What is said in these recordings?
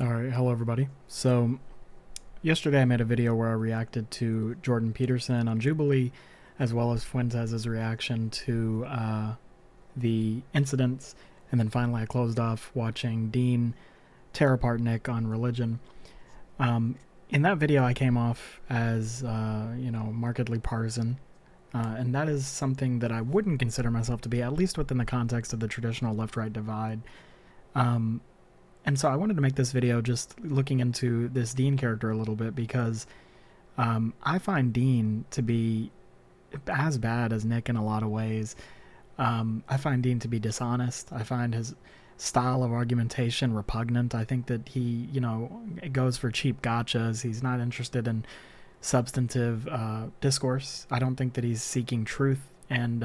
Alright, hello everybody. So, yesterday I made a video where I reacted to Jordan Peterson on Jubilee, as well as Fuentes' reaction to the incidents, and then finally I closed off watching Dean tear apart Nick on religion. In that video I came off as, markedly partisan, and that is something that I wouldn't consider myself to be, at least within the context of the traditional left-right divide. And so I wanted to make this video just looking into this Dean character a little bit because I find Dean to be as bad as Nick in a lot of ways. I find Dean to be dishonest. I find his style of argumentation repugnant. I think that he, goes for cheap gotchas. He's not interested in substantive discourse. I don't think that he's seeking truth. And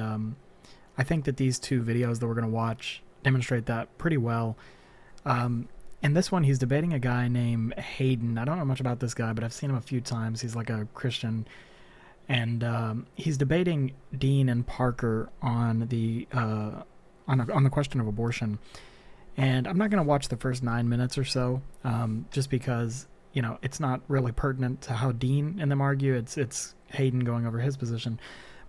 I think that these two videos that we're going to watch demonstrate that pretty well. In this one, he's debating a guy named Hayden. I don't know much about this guy, but I've seen him a few times. He's like a Christian. And he's debating Dean and Parker on the question of abortion. And I'm not going to watch the first 9 minutes or so, just because, it's not really pertinent to how Dean and them argue. It's Hayden going over his position.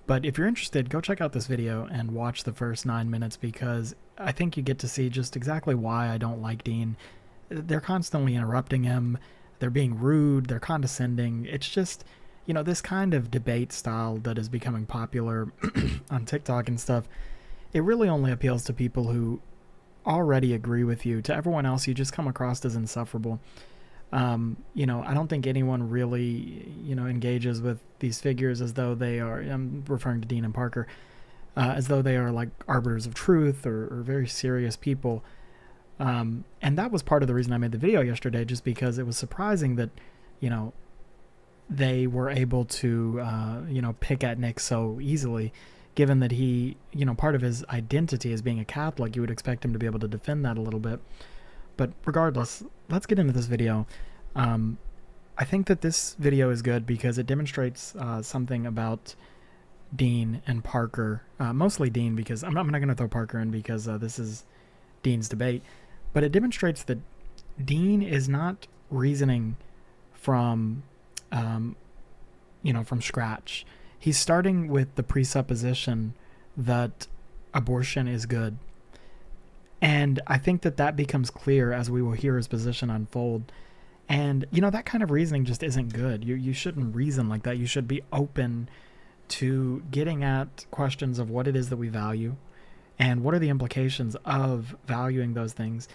But if you're interested, go check out this video and watch the first 9 minutes, because I think you get to see just exactly why I don't like Dean. They're constantly interrupting him. They're being rude. They're condescending. It's just, this kind of debate style that is becoming popular on TikTok and stuff. It really only appeals to people who already agree with you. To everyone else, you just come across as insufferable. I don't think anyone really, engages with these figures as though they are, I'm referring to Dean and Parker, as though they are like arbiters of truth or very serious people. And that was part of the reason I made the video yesterday, just because it was surprising that, they were able to, pick at Nick so easily, given that he, part of his identity as being a Catholic. You would expect him to be able to defend that a little bit. But regardless, let's get into this video. I think that this video is good because it demonstrates something about Dean and Parker, mostly Dean, because I'm not going to throw Parker in because this is Dean's debate, but it demonstrates that Dean is not reasoning from, from scratch. He's starting with the presupposition that abortion is good. And I think that becomes clear as we will hear his position unfold. And, that kind of reasoning just isn't good. You shouldn't reason like that. You should be open to getting at questions of what it is that we value and what are the implications of valuing those things,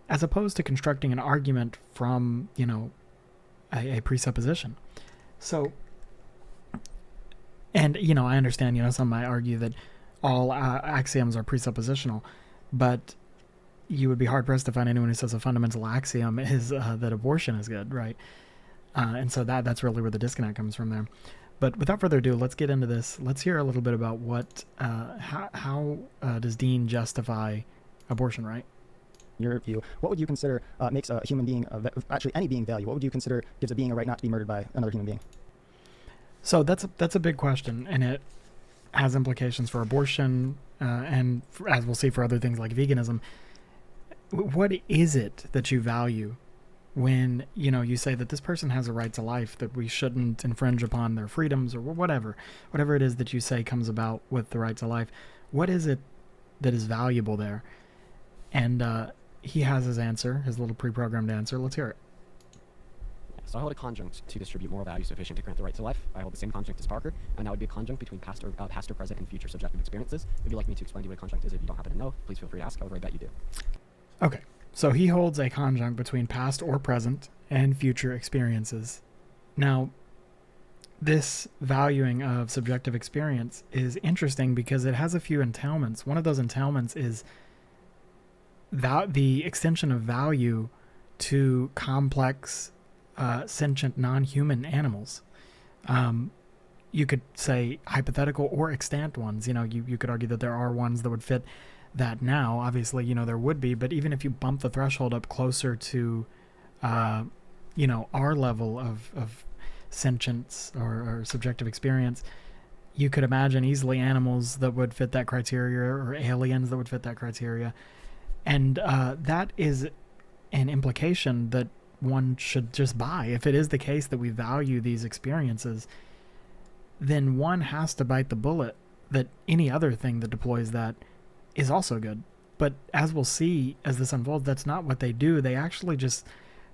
as opposed to constructing an argument from, a presupposition. So, and, I understand, some might argue that all axioms are presuppositional, but you would be hard-pressed to find anyone who says a fundamental axiom is that abortion is good, right? And so that's really where the disconnect comes from there. But without further ado, let's get into this. Let's hear a little bit about how does Dean justify abortion, right? Your view, what would you consider makes a human being, actually any being, value? What would you consider gives a being a right not to be murdered by another human being? So that's a big question, and it has implications for abortion, and as we'll see, for other things like veganism. What is it that you value when, you say that this person has a right to life, that we shouldn't infringe upon their freedoms, or whatever it is that you say comes about with the right to life? What is it that is valuable there? And he has his answer, his little pre-programmed answer. Let's hear it. So I hold a conjunct to distribute moral value sufficient to grant the right to life. I hold the same conjunct as Parker, and that would be a conjunct between past, present, and future subjective experiences. If you'd like me to explain to you what a conjunct is, if you don't happen to know, please feel free to ask. However, I bet you do. Okay, so he holds a conjunct between past or present and future experiences. Now, this valuing of subjective experience is interesting because it has a few entailments. One of those entailments is the extension of value to complex, sentient, non-human animals. You could say hypothetical or extant ones. You could argue that there are ones that would fit that now. Obviously, there would be, but even if you bump the threshold up closer to, our level of sentience or subjective experience, you could imagine easily animals that would fit that criteria or aliens that would fit that criteria. And that is an implication that one should just buy. If it is the case that we value these experiences, then one has to bite the bullet that any other thing that deploys that is also good. But as we'll see as this unfolds, that's not what they do. They actually just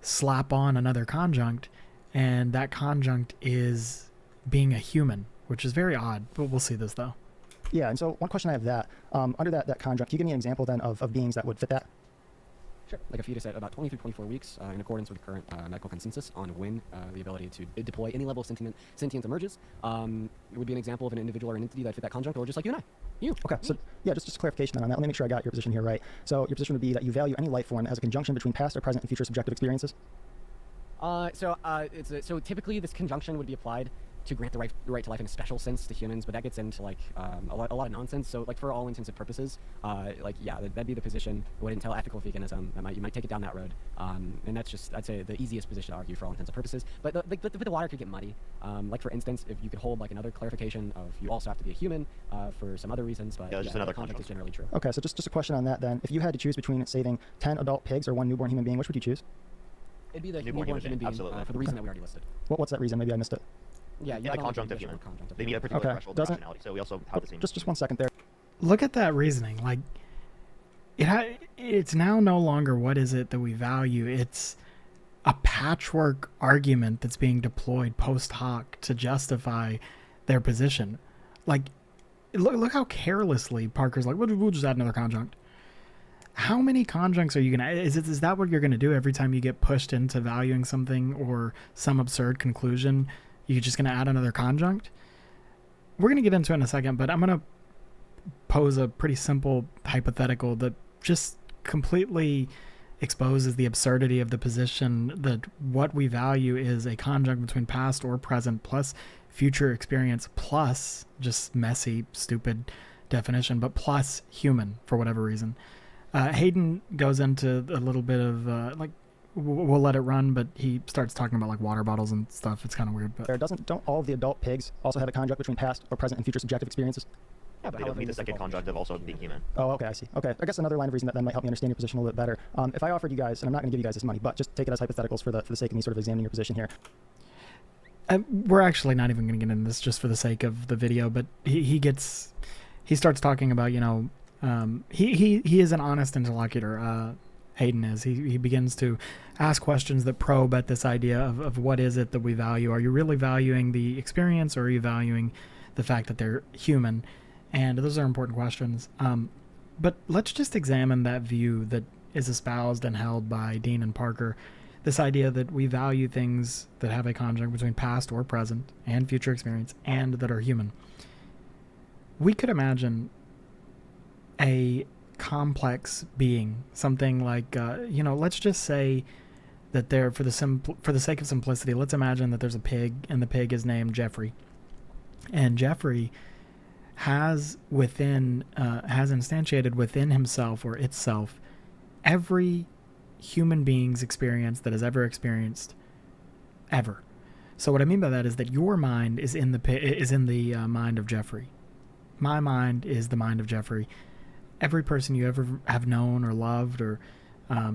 slap on another conjunct, and that conjunct is being a human, which is very odd, but we'll see this though. Yeah, and so one question I have that, under that conjunct, can you give me an example then of beings that would fit that? Sure. Like a fetus at about 20 through 24 weeks, in accordance with the current medical consensus on when the ability to deploy any level of sentience emerges, it would be an example of an individual or an entity that fit that conjunct, or just like you and I. You. Okay, so yeah, just clarification then on that. Let me make sure I got your position here right. So your position would be that you value any life form that has a conjunction between past or present and future subjective experiences? So typically this conjunction would be applied to grant the right to life in a special sense to humans, but that gets into like a lot of nonsense. So like for all intensive purposes, that'd be the position. It would entail ethical veganism. You might take it down that road, and that's just, I'd say, the easiest position to argue for all intents and purposes. But the water could get muddy. Like for instance, if you could hold like another clarification of you also have to be a human for some other reasons, but just another conjunct is generally true. Okay, so just a question on that then. If you had to choose between saving 10 adult pigs or one newborn human being, which would you choose? It'd be the newborn human being for the reason that we already listed. What's that reason? Maybe I missed it. Yeah, like conjunct of human. They meet a particular threshold of rationality, so we also have the same. Just 1 second there. Look at that reasoning. Like, it's now no longer what is it that we value. It's a patchwork argument that's being deployed post hoc to justify their position. Like, look how carelessly Parker's like, we'll just add another conjunct. How many conjuncts are you gonna? Is that what you're gonna do every time you get pushed into valuing something or some absurd conclusion? You're just gonna add another conjunct? We're gonna get into it in a second, but I'm gonna pose a pretty simple hypothetical that just completely exposes the absurdity of the position that what we value is a conjunct between past or present plus future experience plus just messy, stupid definition, but plus human for whatever reason. Hayden goes into a little bit of we'll let it run, but he starts talking about like water bottles and stuff. It's kind of weird. But don't all of the adult pigs also have a conjunct between past or present and future subjective experiences? Yeah, but they don't meet the second conjunct of also being human. Oh, okay, I see. Okay, I guess another line of reason that might help me understand your position a little bit better. If I offered you guys, and I'm not going to give you guys this money, but just take it as hypotheticals for the sake of me sort of examining your position here. We're actually not even going to get into this just for the sake of the video, but he starts talking about, he is an honest interlocutor. Hayden is. He begins to ask questions that probe at this idea of what is it that we value. Are you really valuing the experience, or are you valuing the fact that they're human? And those are important questions. But let's just examine that view that is espoused and held by Dean and Parker. This idea that we value things that have a conjunct between past or present and future experience and that are human. We could imagine a complex being, something like let's just say that there, for the sake of simplicity, let's imagine that there's a pig and the pig is named Jeffrey, and Jeffrey has instantiated within himself or itself every human being's experience that has ever experienced ever. So what I mean by that is that your mind is in the mind of Jeffrey. My mind is the mind of Jeffrey. Every person you ever have known or loved or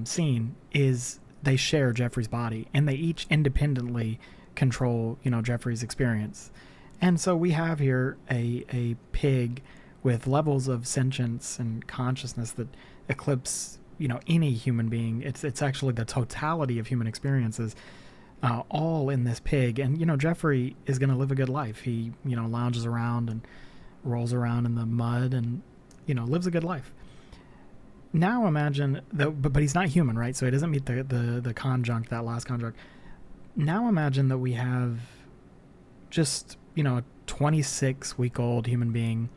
seen they share Jeffrey's body, and they each independently control, Jeffrey's experience. And so we have here a pig with levels of sentience and consciousness that eclipse, any human being. It's actually the totality of human experiences, all in this pig. And, Jeffrey is going to live a good life. He, lounges around and rolls around in the mud and, lives a good life. Now imagine but he's not human, right? So he doesn't meet the conjunct, that last conjunct. Now imagine that we have just, a 26-week-old human being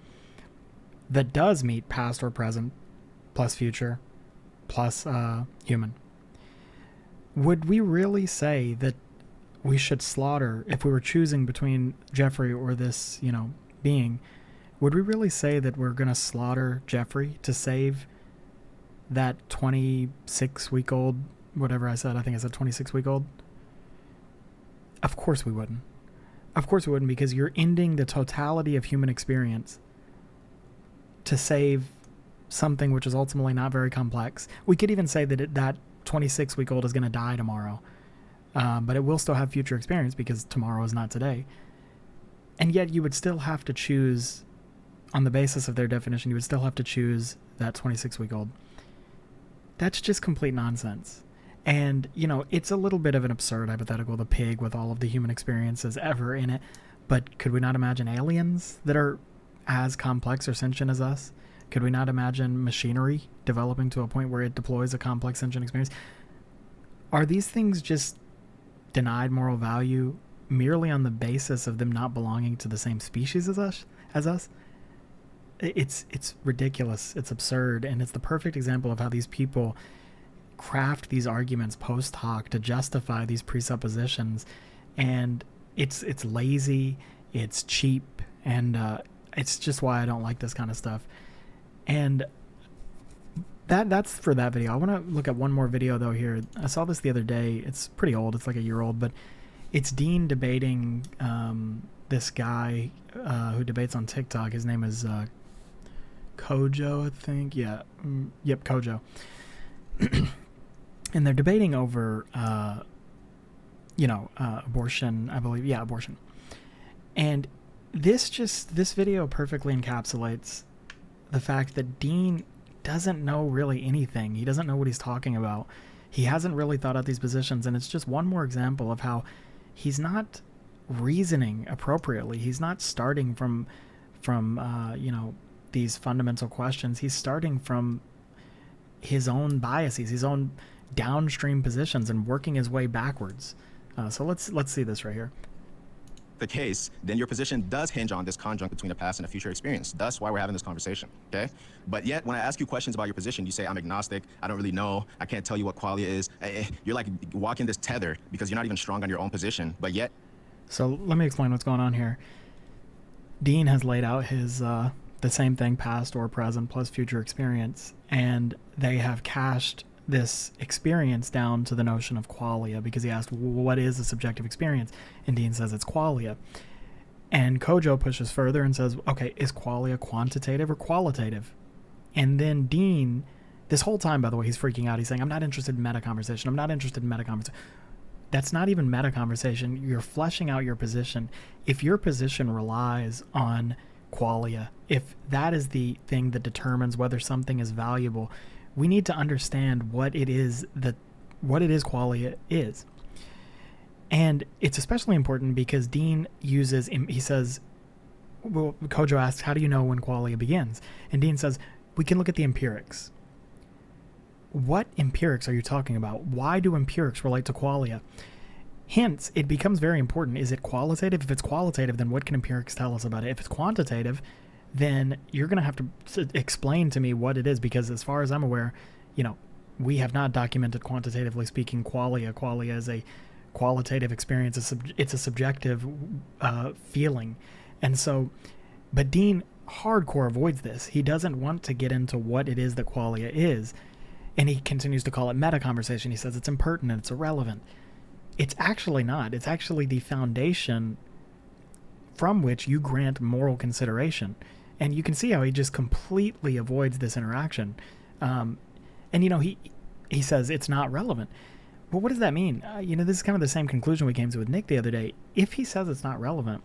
that does meet past or present plus future plus human. Would we really say that we should slaughter, if we were choosing between Jeffrey or this, being, would we really say that we're going to slaughter Jeffrey to save that 26-week-old, whatever I said 26-week-old? Of course we wouldn't. Of course we wouldn't, because you're ending the totality of human experience to save something which is ultimately not very complex. We could even say that that 26-week-old is going to die tomorrow, but it will still have future experience because tomorrow is not today. And yet you would still have to choose, on the basis of their definition, you would still have to choose that 26-week-old. That's just complete nonsense. And, you know, it's a little bit of an absurd hypothetical, the pig with all of the human experiences ever in it. But could we not imagine aliens that are as complex or sentient as us? Could we not imagine machinery developing to a point where it deploys a complex sentient experience? Are these things just denied moral value merely on the basis of them not belonging to the same species as us? It's ridiculous. It's absurd. And it's the perfect example of how these people craft these arguments post hoc to justify these presuppositions. And it's lazy, it's cheap, and it's just why I don't like this kind of stuff. And that's for that video. I want to look at one more video though here. I saw this the other day. It's pretty old. It's like a year old, but it's Dean debating this guy who debates on TikTok. His name is Kojo, I think. Yeah. Yep, Kojo. And they're debating over, abortion, I believe. Yeah, abortion. And this video perfectly encapsulates the fact that Dean doesn't know really anything. He doesn't know what he's talking about. He hasn't really thought out these positions, and it's just one more example of how he's not reasoning appropriately. He's not starting from these fundamental questions. He's starting from his own biases, his own downstream positions, and working his way backwards. So let's see this right here. The case, then your position does hinge on this conjunct between a past and a future experience. That's why we're having this conversation, okay? But yet, when I ask you questions about your position, you say, I'm agnostic, I don't really know, I can't tell you what qualia is. You're like walking this tether because you're not even strong on your own position, but yet... So let me explain what's going on here. Dean has laid out his, the same thing, past or present plus future experience, and they have cached this experience down to the notion of qualia, because he asked, well, what is a subjective experience? And Dean says it's qualia. And Kojo pushes further and says, okay, is qualia quantitative or qualitative? And then Dean, this whole time, by the way, he's freaking out. He's saying, I'm not interested in meta conversation. I'm not interested in meta conversation. That's not even meta conversation. You're fleshing out your position. If your position relies on qualia, if that is the thing that determines whether something is valuable, we need to understand what it is qualia is. And it's especially important because Dean uses, he says, well, Kojo asks, how do you know when qualia begins? And Dean says, we can look at the empirics. What empirics are you talking about? Why do empirics relate to qualia? Hence, it becomes very important. Is it qualitative? If it's qualitative, then what can empirics tell us about it? If it's quantitative, then you're going to have to explain to me what it is, because as far as I'm aware, we have not documented quantitatively speaking qualia. Qualia is a qualitative experience. It's a subjective feeling. And so, but Dean hardcore avoids this. He doesn't want to get into what it is that qualia is. And he continues to call it meta conversation. He says it's impertinent, it's irrelevant. It's actually not. It's actually the foundation from which you grant moral consideration. And you can see how he just completely avoids this interaction. He says it's not relevant. But what does that mean? This is kind of the same conclusion we came to with Nick the other day. If he says it's not relevant,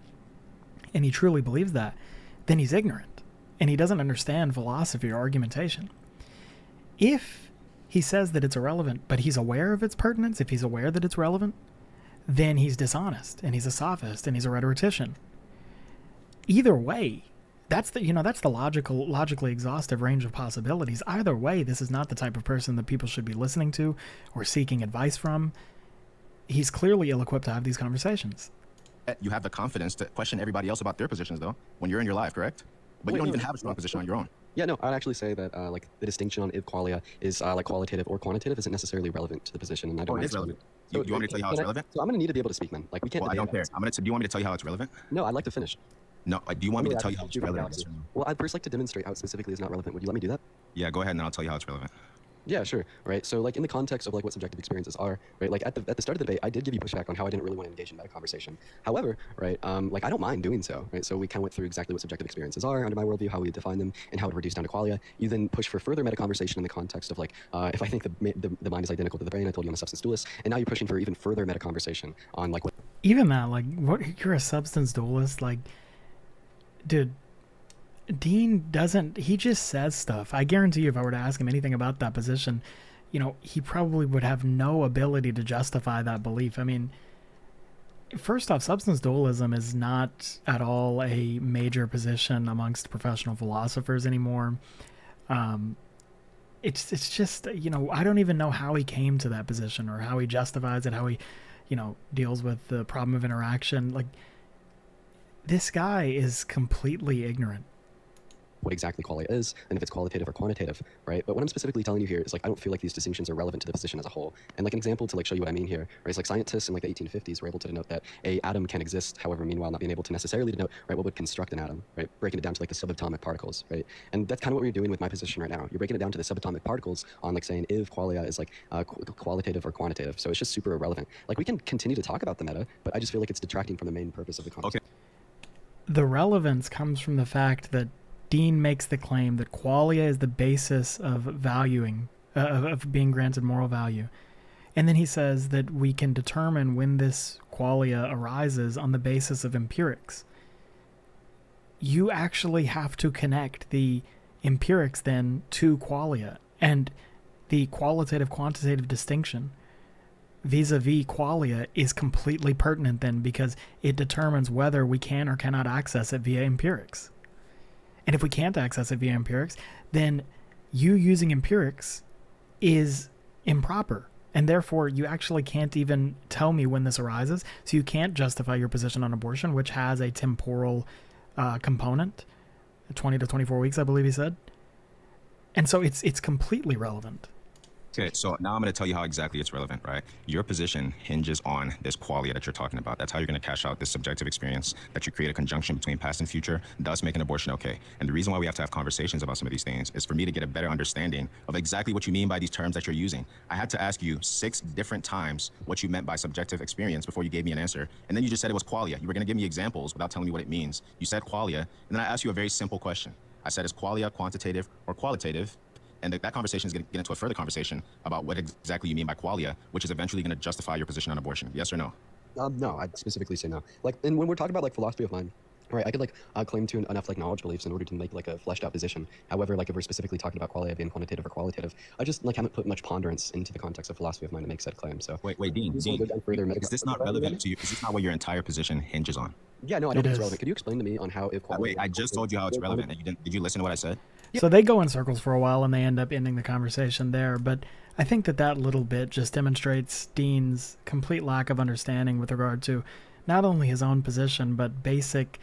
and he truly believes that, then he's ignorant. And he doesn't understand philosophy or argumentation. If he says that it's irrelevant, but he's aware of its pertinence, if he's aware that it's relevant, then he's dishonest, and he's a sophist, and he's a rhetorician. Either way, that's the logically exhaustive range of possibilities. Either way, this is not the type of person that people should be listening to or seeking advice from. He's clearly ill-equipped to have these conversations. You have the confidence to question everybody else about their positions, though, when you're in your life, correct? But you don't even have a strong position on your own. Yeah, no, I'd actually say that the distinction on if qualia is qualitative or quantitative isn't necessarily relevant to the position, and I don't. It's relevant. Do you want me to tell you how it's relevant? So I'm going to need to be able to speak, man. Like, we can't. Well, I don't care. Do you want me to tell you how it's relevant? No, I'd like to finish. No, do you want me to tell you how it's relevant? Well, I'd first like to demonstrate how it specifically is not relevant. Would you let me do that? Yeah, go ahead, and then I'll tell you how it's relevant. Yeah, sure. Right. So like in the context of like what subjective experiences are, right? Like at the start of the debate, I did give you pushback on how I didn't really want to engage in meta conversation. However, right, like I don't mind doing so, right? So we kind of went through exactly what subjective experiences are under my worldview, how we define them, and how it reduced down to qualia. You then push for further meta conversation in the context of like, if I think the mind is identical to the brain, I told you I'm a substance dualist, and now you're pushing for even further meta conversation on like what. Even that, like, what, you're a substance dualist, like, dude. Dean doesn't, he just says stuff. I guarantee you if I were to ask him anything about that position, you know, he probably would have no ability to justify that belief. I mean, first off, substance dualism is not at all a major position amongst professional philosophers anymore. It's just, you know, I don't even know how he came to that position or how he justifies it, how he, you know, deals with the problem of interaction. Like, this guy is completely ignorant. What exactly qualia is, and if it's qualitative or quantitative, right? But what I'm specifically telling you here is like I don't feel like these distinctions are relevant to the position as a whole. And like an example to like show you what I mean here, right? It's like scientists in like the 1850s were able to denote that a atom can exist, however, meanwhile not being able to necessarily denote, right, what would construct an atom, right? Breaking it down to like the subatomic particles, right? And that's kind of what we're doing with my position right now. You're breaking it down to the subatomic particles on like saying if qualia is like qualitative or quantitative. So it's just super irrelevant. Like we can continue to talk about the meta, but I just feel like it's detracting from the main purpose of the conversation. Okay. The relevance comes from the fact that Dean makes the claim that qualia is the basis of valuing, of being granted moral value. And then he says that we can determine when this qualia arises on the basis of empirics. You actually have to connect the empirics then to qualia, and the qualitative-quantitative distinction vis-a-vis qualia is completely pertinent then, because it determines whether we can or cannot access it via empirics. And if we can't access it via empirics, then you using empirics is improper. And therefore, you actually can't even tell me when this arises. So you can't justify your position on abortion, which has a temporal component, 20 to 24 weeks, I believe he said. And so it's completely relevant. Okay, so now I'm going to tell you how exactly it's relevant, right? Your position hinges on this qualia that you're talking about. That's how you're going to cash out this subjective experience, that you create a conjunction between past and future, thus making abortion okay. And the reason why we have to have conversations about some of these things is for me to get a better understanding of exactly what you mean by these terms that you're using. I had to ask you 6 different times what you meant by subjective experience before you gave me an answer. And then you just said it was qualia. You were going to give me examples without telling me what it means. You said qualia, and then I asked you a very simple question. I said, is qualia quantitative or qualitative? And that conversation is going to get into a further conversation about what exactly you mean by qualia, which is eventually going to justify your position on abortion. Yes or no? No, I'd specifically say no. Like, and when we're talking about like philosophy of mind, right, I could like claim to enough like knowledge beliefs in order to make like a fleshed out position. However, like if we're specifically talking about qualia being quantitative or qualitative, I just like haven't put much ponderance into the context of philosophy of mind to make said claim. So wait, Dean, is this not relevant to you? Is this not what your entire position hinges on? Yeah, no, I don't think it's relevant. Could you explain to me on how if qualia? Wait, I just told you how it's relevant, and you didn't. Did you listen to what I said? So they go in circles for a while and they end up ending the conversation there. But I think that little bit just demonstrates Dean's complete lack of understanding with regard to not only his own position, but basic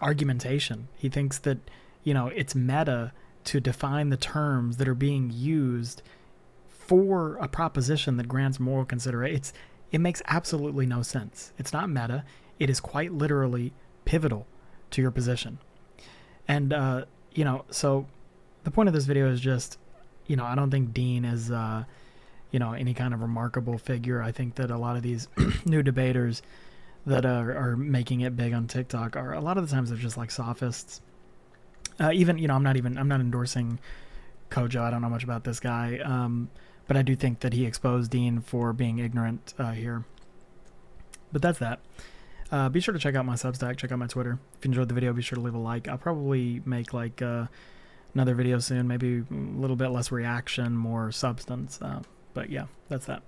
argumentation. He thinks that, you know, it's meta to define the terms that are being used for a proposition that grants moral consideration. It makes absolutely no sense. It's not meta. It is quite literally pivotal to your position. And, you know, so the point of this video is just, you know, I don't think Dean is, you know, any kind of remarkable figure. I think that a lot of these new debaters that are making it big on TikTok are, a lot of the times they're just like sophists. Even, you know, I'm not endorsing Kojo. I don't know much about this guy. But I do think that he exposed Dean for being ignorant here. But that's that. Be sure to check out my Substack, check out my Twitter. If you enjoyed the video, be sure to leave a like. I'll probably make like another video soon, maybe a little bit less reaction, more substance. But yeah, that's that.